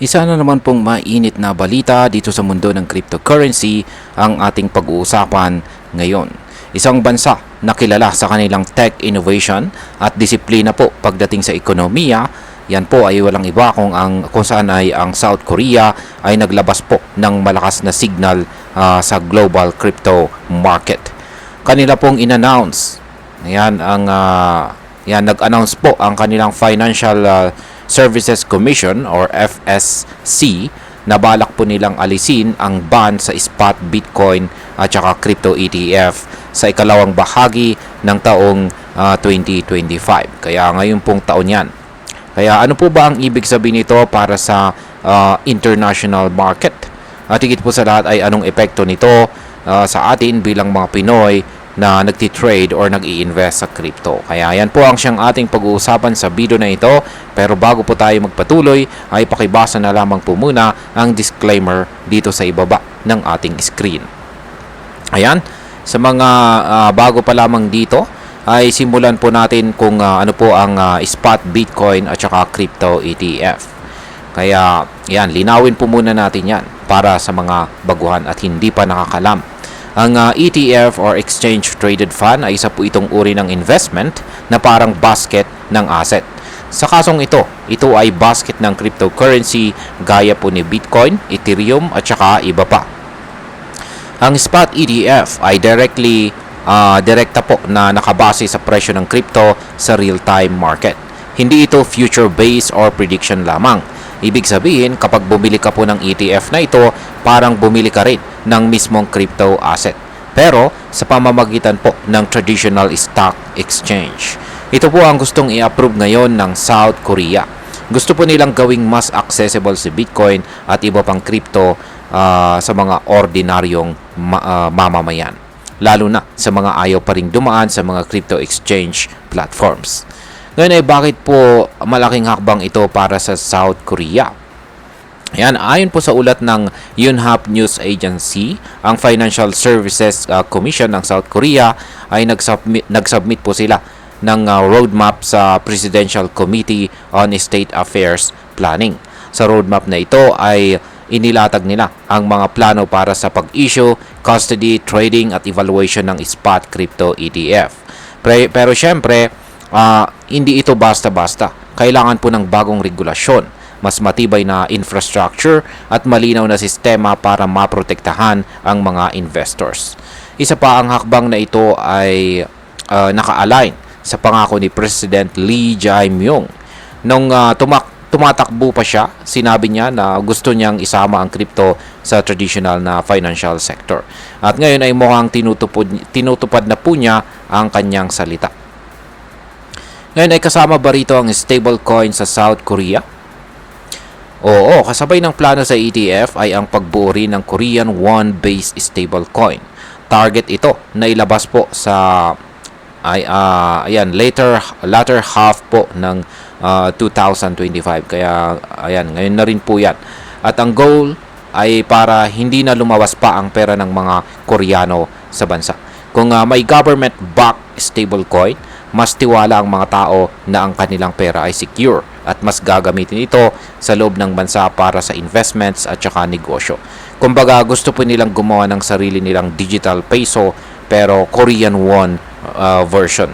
Isa na naman pong mainit na balita dito sa mundo ng cryptocurrency ang ating pag-uusapan ngayon. Isang bansa na kilala sa kanilang tech innovation at disiplina po pagdating sa ekonomiya, yan po ay walang iba kung saan ay ang South Korea ay naglabas po ng malakas na signal sa global crypto market. Kanila pong in-announce, nag-announce po ang kanilang Financial Services Commission or FSC na balak po nilang alisin ang ban sa spot Bitcoin at saka crypto ETF sa ikalawang bahagi ng taong 2025. Kaya ngayon pong taon yan. Kaya ano po ba ang ibig sabihin nito para sa international market? At higit po sa lahat ay anong epekto nito sa atin bilang mga Pinoy na nagtitrade or nag-i-invest sa crypto. Kaya yan po ang siyang ating pag-uusapan sa video na ito. Pero bago po tayo magpatuloy, ay pakibasa na lamang po muna ang disclaimer dito sa ibaba ng ating screen. Ayan, sa mga bago pa lamang dito, ay simulan po natin kung ano po ang spot Bitcoin at saka crypto ETF. Kaya yan, linawin po muna natin yan para sa mga baguhan at hindi pa nakakalam. Ang ETF or Exchange Traded Fund ay isa po itong uri ng investment na parang basket ng asset. Sa kasong ito ay basket ng cryptocurrency gaya po ni Bitcoin, Ethereum at saka iba pa. Ang spot ETF ay direkta po na nakabase sa presyo ng crypto sa real-time market. Hindi ito future-based or prediction lamang. Ibig sabihin, kapag bumili ka po ng ETF na ito, parang bumili ka rin ng mismong crypto asset. Pero sa pamamagitan po ng traditional stock exchange. Ito po ang gustong i-approve ngayon ng South Korea. Gusto po nilang gawing mas accessible si Bitcoin at iba pang crypto sa mga ordinaryong mamamayan. Lalo na sa mga ayaw pa ring dumaan sa mga crypto exchange platforms. Ngayon ay bakit po malaking hakbang ito para sa South Korea? Ayan, ayon po sa ulat ng Yonhap News Agency, ang Financial Services Commission ng South Korea ay nagsubmit po sila ng roadmap sa Presidential Committee on State Affairs Planning. Sa roadmap na ito ay inilatag nila ang mga plano para sa pag-issue, custody, trading at evaluation ng spot crypto ETF. Pero syempre, hindi ito basta-basta. Kailangan po ng bagong regulasyon, mas matibay na infrastructure at malinaw na sistema para maprotektahan ang mga investors. Isa pa, ang hakbang na ito ay naka-align sa pangako ni President Lee Jae-myung. Nung tumatakbo pa siya, sinabi niya na gusto niyang isama ang crypto sa traditional na financial sector. At ngayon ay mukhang tinutupad na po niya ang kanyang salita. Ngayon ay kasama ba rito ang stablecoin sa South Korea? Oo, kasabay ng plano sa ETF ay ang pagbuo rin ng Korean won-based stablecoin. Target ito na ilabas po sa latter half po ng 2025. Kaya ayan, ngayon na rin po yan. At ang goal ay para hindi na lumawas pa ang pera ng mga Koreano sa bansa. Kung may government-backed stablecoin, mas tiwala ang mga tao na ang kanilang pera ay secure at mas gagamitin ito sa loob ng bansa para sa investments at saka negosyo. Kumbaga, gusto po nilang gumawa ng sarili nilang digital peso pero Korean won version.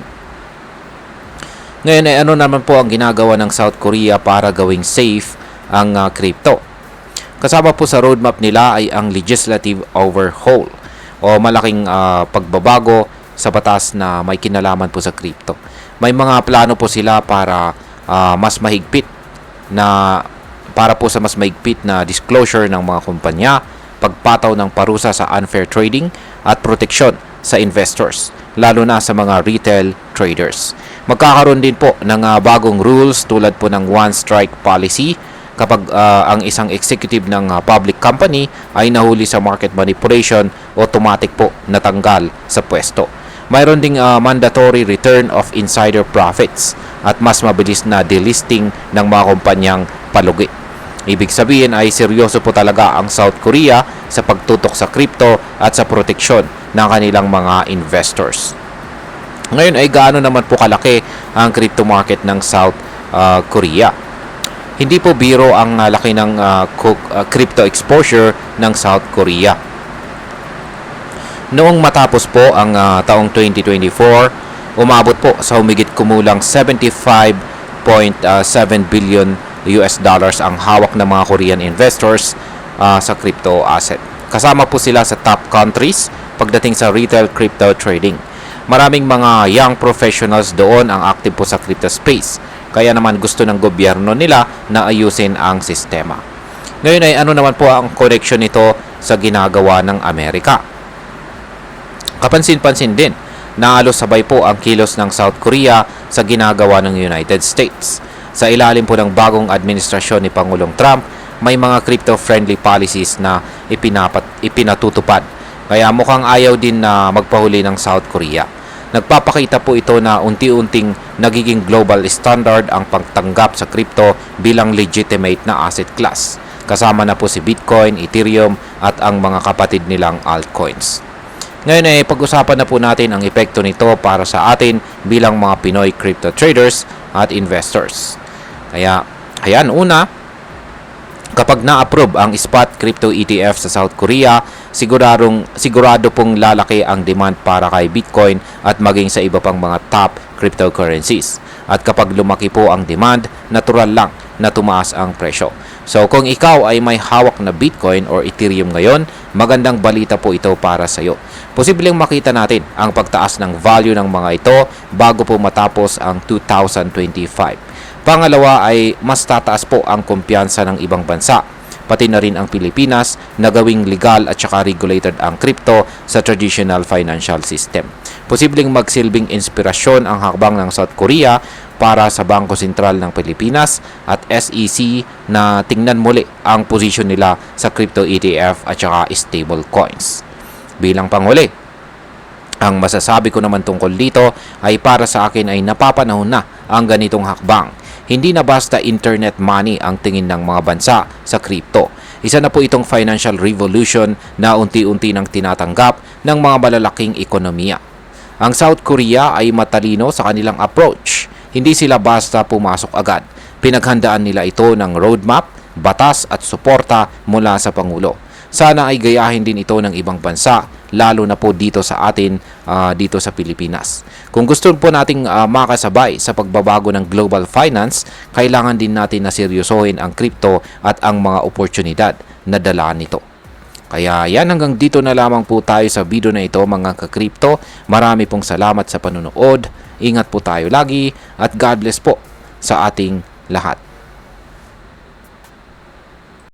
Ngayon ay ano naman po ang ginagawa ng South Korea para gawing safe ang crypto? Kasama po sa roadmap nila ay ang legislative overhaul o malaking pagbabago sa batas na may kinalaman po sa crypto. May mga plano po sila para mas mahigpit na disclosure ng mga kumpanya, pagpataw ng parusa sa unfair trading at proteksyon sa investors, lalo na sa mga retail traders. Magkakaroon din po ng bagong rules tulad po ng one strike policy kapag ang isang executive ng public company ay nahuli sa market manipulation, automatic po natanggal sa pwesto. Mayroon ding mandatory return of insider profits at mas mabilis na delisting ng mga kumpanyang palugi. Ibig sabihin ay seryoso po talaga ang South Korea sa pagtutok sa crypto at sa proteksyon ng kanilang mga investors. Ngayon ay gaano naman po kalaki ang crypto market ng South Korea? Hindi po biro ang laki ng crypto exposure ng South Korea. Noong matapos po ang taong 2024, umabot po sa humigit kumulang 75.7 billion US dollars ang hawak ng mga Korean investors sa crypto asset. Kasama po sila sa top countries pagdating sa retail crypto trading. Maraming mga young professionals doon ang active po sa crypto space. Kaya naman gusto ng gobyerno nila na ayusin ang sistema. Ngayon ay ano naman po ang connection nito sa ginagawa ng Amerika? Kapansin-pansin din na halos sabay po ang kilos ng South Korea sa ginagawa ng United States. Sa ilalim po ng bagong administrasyon ni Pangulong Trump, may mga crypto-friendly policies na ipinatutupad. Kaya mukhang ayaw din na magpahuli ng South Korea. Nagpapakita po ito na unti-unting nagiging global standard ang pagtanggap sa crypto bilang legitimate na asset class. Kasama na po si Bitcoin, Ethereum at ang mga kapatid nilang altcoins. Ngayon ay pag-usapan na po natin ang epekto nito para sa atin bilang mga Pinoy crypto traders at investors. Kaya, ayan, una, kapag na-approve ang spot crypto ETF sa South Korea, sigurado pong lalaki ang demand para kay Bitcoin at maging sa iba pang mga top cryptocurrencies. At kapag lumaki po ang demand, natural lang na tumaas ang presyo. So kung ikaw ay may hawak na Bitcoin or Ethereum ngayon, magandang balita po ito para sa iyo. Posibleng makita natin ang pagtaas ng value ng mga ito bago po matapos ang 2025. Pangalawa ay mas tataas po ang kumpiyansa ng ibang bansa, pati na rin ang Pilipinas na gawing legal at saka regulated ang crypto sa traditional financial system. Posibleng magsilbing inspirasyon ang hakbang ng South Korea para sa Bangko Sentral ng Pilipinas at SEC na tingnan muli ang posisyon nila sa crypto ETF at saka stable coins. Bilang panghuli, ang masasabi ko naman tungkol dito ay para sa akin ay napapanahon na ang ganitong hakbang. Hindi na basta internet money ang tingin ng mga bansa sa crypto. Isa na po itong financial revolution na unti-unti nang tinatanggap ng mga malalaking ekonomiya. Ang South Korea ay matalino sa kanilang approach. Hindi sila basta pumasok agad. Pinaghandaan nila ito ng roadmap, batas at suporta mula sa Pangulo. Sana ay gayahin din ito ng ibang bansa, lalo na po dito sa atin, dito sa Pilipinas. Kung gusto po nating makasabay sa pagbabago ng global finance, kailangan din natin na seryosohin ang crypto at ang mga oportunidad na dala nito. Kaya yan, hanggang dito na lamang po tayo sa video na ito mga ka-crypto. Marami pong salamat sa panonood. Ingat po tayo lagi at God bless po sa ating lahat.